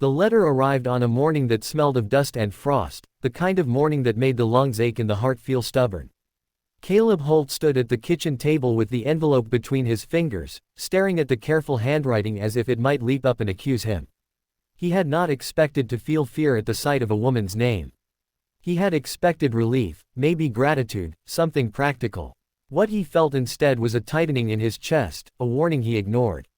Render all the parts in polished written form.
The letter arrived on a morning that smelled of dust and frost, the kind of morning that made the lungs ache and the heart feel stubborn. Caleb Holt stood at the kitchen table with the envelope between his fingers, staring at the careful handwriting as if it might leap up and accuse him. He had not expected to feel fear at the sight of a woman's name. He had expected relief, maybe gratitude, something practical. What he felt instead was a tightening in his chest, a warning he ignored.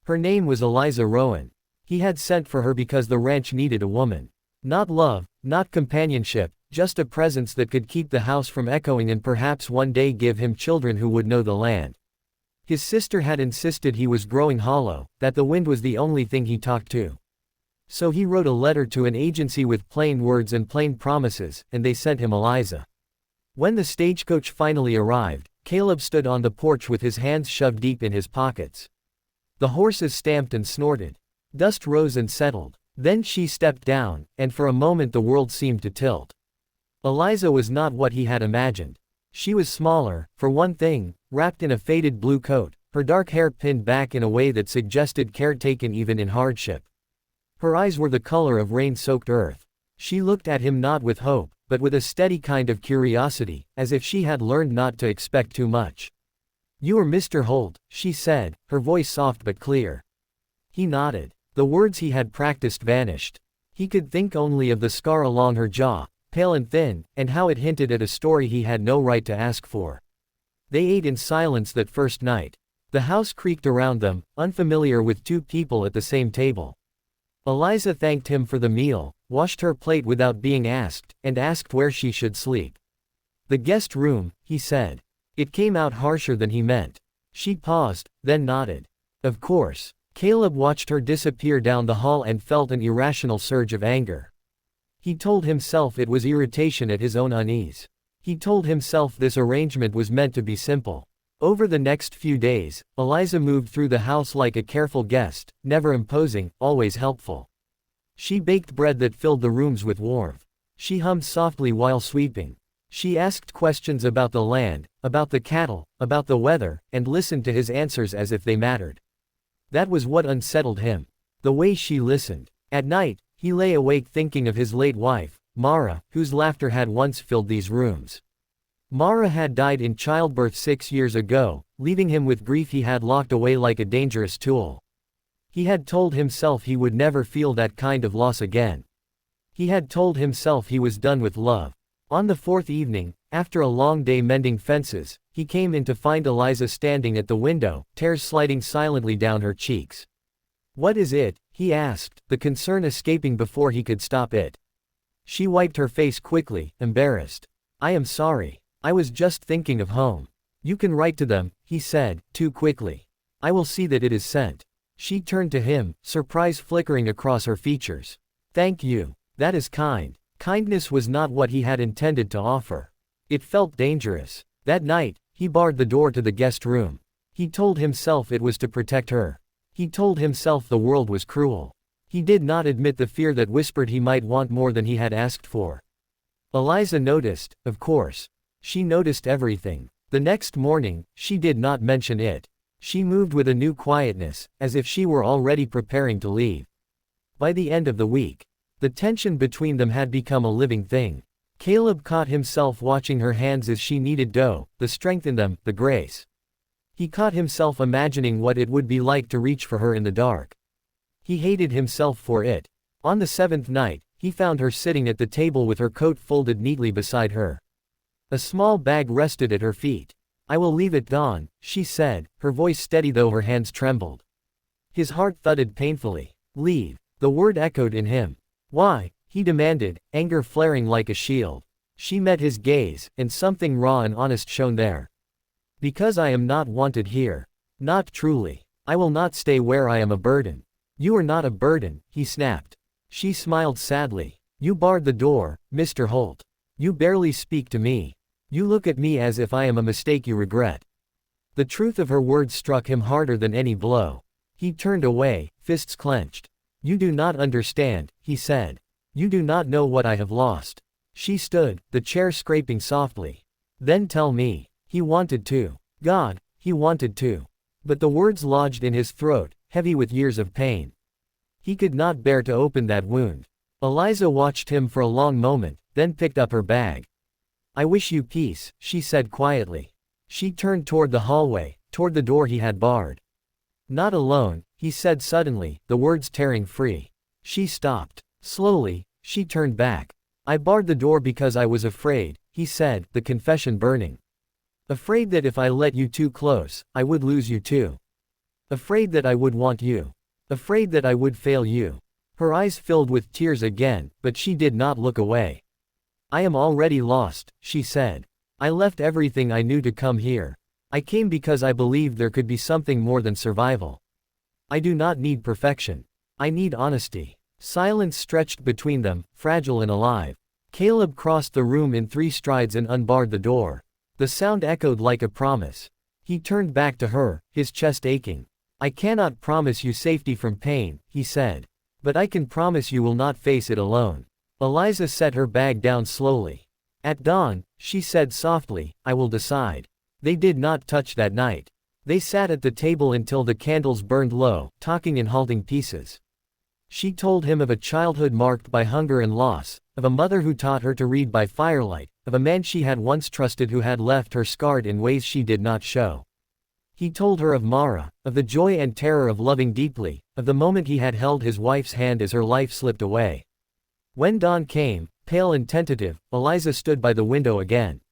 Her name was Eliza Rowan. He had sent for her because the ranch needed a woman. Not love, not companionship, just a presence that could keep the house from echoing and perhaps one day give him children who would know the land. His sister had insisted he was growing hollow, that the wind was the only thing he talked to. So he wrote a letter to an agency with plain words and plain promises, and they sent him Eliza. When the stagecoach finally arrived, Caleb stood on the porch with his hands shoved deep in his pockets. The horses stamped and snorted. Dust rose and settled. Then she stepped down, and for a moment the world seemed to tilt. Eliza was not what he had imagined. She was smaller, for one thing, wrapped in a faded blue coat, her dark hair pinned back in a way that suggested care taken even in hardship. Her eyes were the color of rain-soaked earth. She looked at him not with hope, but with a steady kind of curiosity, as if she had learned not to expect too much. "You are Mr. Holt," she said, her voice soft but clear. He nodded. The words he had practiced vanished. He could think only of the scar along her jaw, pale and thin, and how it hinted at a story he had no right to ask for. They ate in silence that first night. The house creaked around them, unfamiliar with two people at the same table. Eliza thanked him for the meal, washed her plate without being asked, and asked where she should sleep. "The guest room," he said. It came out harsher than he meant. She paused, then nodded. "Of course." Caleb watched her disappear down the hall and felt an irrational surge of anger. He told himself it was irritation at his own unease. He told himself this arrangement was meant to be simple. Over the next few days, Eliza moved through the house like a careful guest, never imposing, always helpful. She baked bread that filled the rooms with warmth. She hummed softly while sweeping. She asked questions about the land, about the cattle, about the weather, and listened to his answers as if they mattered. That was what unsettled him. The way she listened. At night, he lay awake thinking of his late wife, Mara, whose laughter had once filled these rooms. Mara had died in childbirth 6 years ago, leaving him with grief he had locked away like a dangerous tool. He had told himself he would never feel that kind of loss again. He had told himself he was done with love. On the fourth evening, after a long day mending fences, he came in to find Eliza standing at the window, tears sliding silently down her cheeks. "What is it?" he asked, the concern escaping before he could stop it. She wiped her face quickly, embarrassed. "I am sorry. I was just thinking of home." "You can write to them," he said, too quickly. "I will see that it is sent." She turned to him, surprise flickering across her features. "Thank you. That is kind." Kindness was not what he had intended to offer. It felt dangerous. That night, he barred the door to the guest room. He told himself it was to protect her. He told himself the world was cruel. He did not admit the fear that whispered he might want more than he had asked for. Eliza noticed, of course. She noticed everything. The next morning, she did not mention it. She moved with a new quietness, as if she were already preparing to leave. By the end of the week, the tension between them had become a living thing. Caleb caught himself watching her hands as she kneaded dough, the strength in them, the grace. He caught himself imagining what it would be like to reach for her in the dark. He hated himself for it. On the 7th night, he found her sitting at the table with her coat folded neatly beside her. A small bag rested at her feet. "I will leave at dawn," she said, her voice steady though her hands trembled. His heart thudded painfully. "Leave." The word echoed in him. "Why?" he demanded, anger flaring like a shield. She met his gaze, and something raw and honest shone there. "Because I am not wanted here. Not truly. I will not stay where I am a burden." "You are not a burden," he snapped. She smiled sadly. "You barred the door, Mr. Holt. You barely speak to me. You look at me as if I am a mistake you regret." The truth of her words struck him harder than any blow. He turned away, fists clenched. "You do not understand," he said. "You do not know what I have lost." She stood, the chair scraping softly. "Then tell me." He wanted to. God, he wanted to. But the words lodged in his throat, heavy with years of pain. He could not bear to open that wound. Eliza watched him for a long moment, then picked up her bag. "I wish you peace," she said quietly. She turned toward the hallway, toward the door he had barred. "Not alone," he said suddenly, the words tearing free. She stopped. Slowly, she turned back. "I barred the door because I was afraid," he said, the confession burning. "Afraid that if I let you too close, I would lose you too. Afraid that I would want you. Afraid that I would fail you." Her eyes filled with tears again, but she did not look away. "I am already lost," she said. "I left everything I knew to come here. I came because I believed there could be something more than survival. I do not need perfection. I need honesty." Silence stretched between them, fragile and alive. Caleb crossed the room in 3 strides and unbarred the door. The sound echoed like a promise. He turned back to her, his chest aching. "I cannot promise you safety from pain," he said. "But I can promise you will not face it alone." Eliza set her bag down slowly. "At dawn," she said softly, "I will decide." They did not touch that night. They sat at the table until the candles burned low, talking in halting pieces. She told him of a childhood marked by hunger and loss, of a mother who taught her to read by firelight, of a man she had once trusted who had left her scarred in ways she did not show. He told her of Mara, of the joy and terror of loving deeply, of the moment he had held his wife's hand as her life slipped away. When dawn came, pale and tentative, Eliza stood by the window again.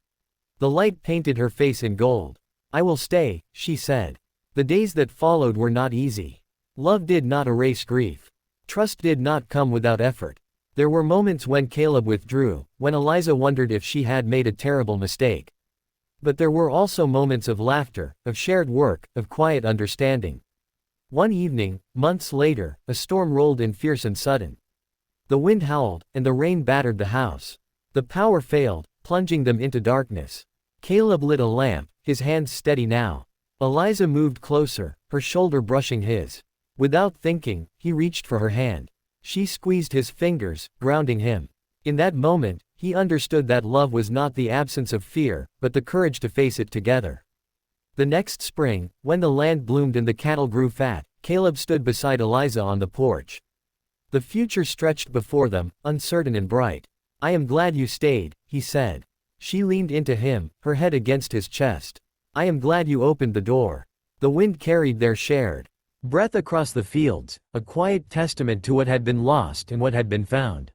The light painted her face in gold. "I will stay," she said. The days that followed were not easy. Love did not erase grief. Trust did not come without effort. There were moments when Caleb withdrew, when Eliza wondered if she had made a terrible mistake. But there were also moments of laughter, of shared work, of quiet understanding. One evening, months later, a storm rolled in fierce and sudden. The wind howled, and the rain battered the house. The power failed, plunging them into darkness. Caleb lit a lamp, his hands steady now. Eliza moved closer, her shoulder brushing his. Without thinking, he reached for her hand. She squeezed his fingers, grounding him. In that moment, he understood that love was not the absence of fear, but the courage to face it together. The next spring, when the land bloomed and the cattle grew fat, Caleb stood beside Eliza on the porch. The future stretched before them, uncertain and bright. "I am glad you stayed," he said. She leaned into him, her head against his chest. "I am glad you opened the door." The wind carried their shared breath across the fields, a quiet testament to what had been lost and what had been found.